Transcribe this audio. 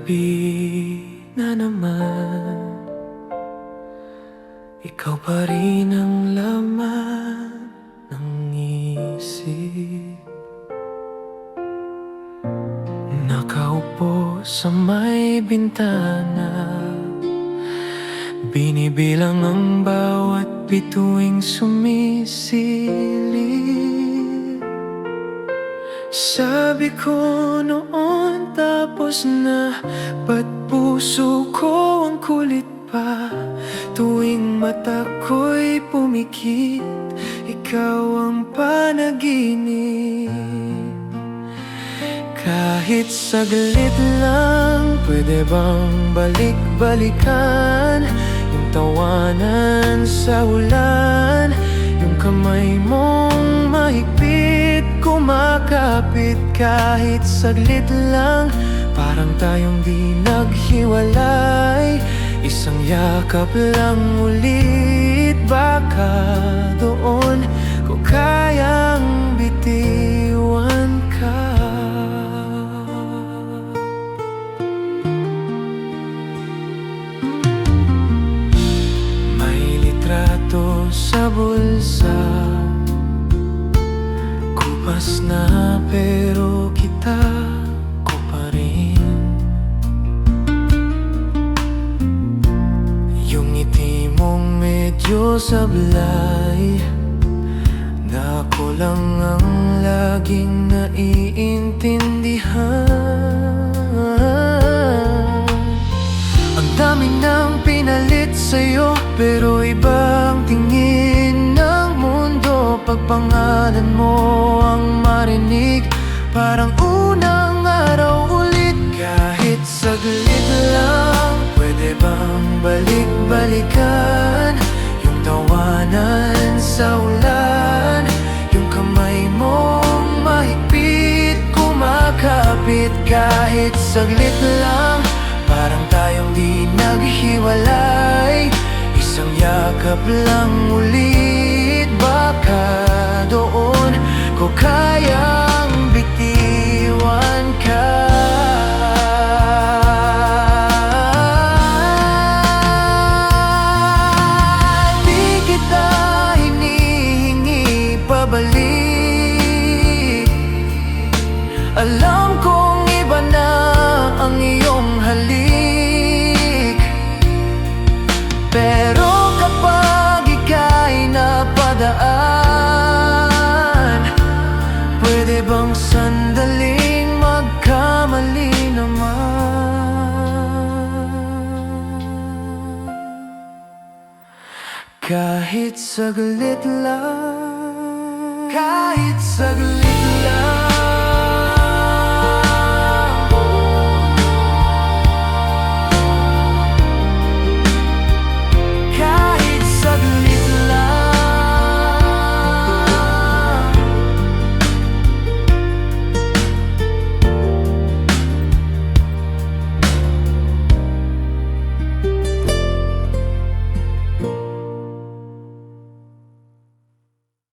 gabi na naman, ikaw pa rin ang laman ng isip. Nakaupo sa may bintana, binibilang ang bawat bituing sumisilip. Sabi ko noon tapos na, ba't puso ko ang kulit pa? Tuwing mata ko'y pumikit, ikaw ang panaginip. Kahit saglit lang, pwede bang balik-balikan yung tawanan sa ulan? Yung kamay mong mahigpit, kumakapit kahit saglit lang. Parang tayong di naghiwalay, isang yakap lang ulit. Baka doon ko kayang bitiwan ka. May litrato sa bulsa, kupas na pero kita ko pa rin. Yung ngiti mong medyo sablay, na ako lang ang laging naiintindihan. Ang dami nang pinalit sa'yo, pero ibang tingin ng mundo pag pangalan mo ang marinig. Parang unang araw ulit, kahit saglit lang. Pwede bang balik-balikan yung tawanan sa ulan? Yung kamay mong mahigpit, kumakapit kahit saglit lang. Parang tayong di naghiwalay, isang yakap lang ulit. Baka doon ko kayang bitiwan ka. Di kita hinihingi pabalik, alam kong iba na ang iyong halik. Pero kapag ika'y napadaan, pwede bang sandaling magkamali naman? Kahit saglit lang, kahit saglit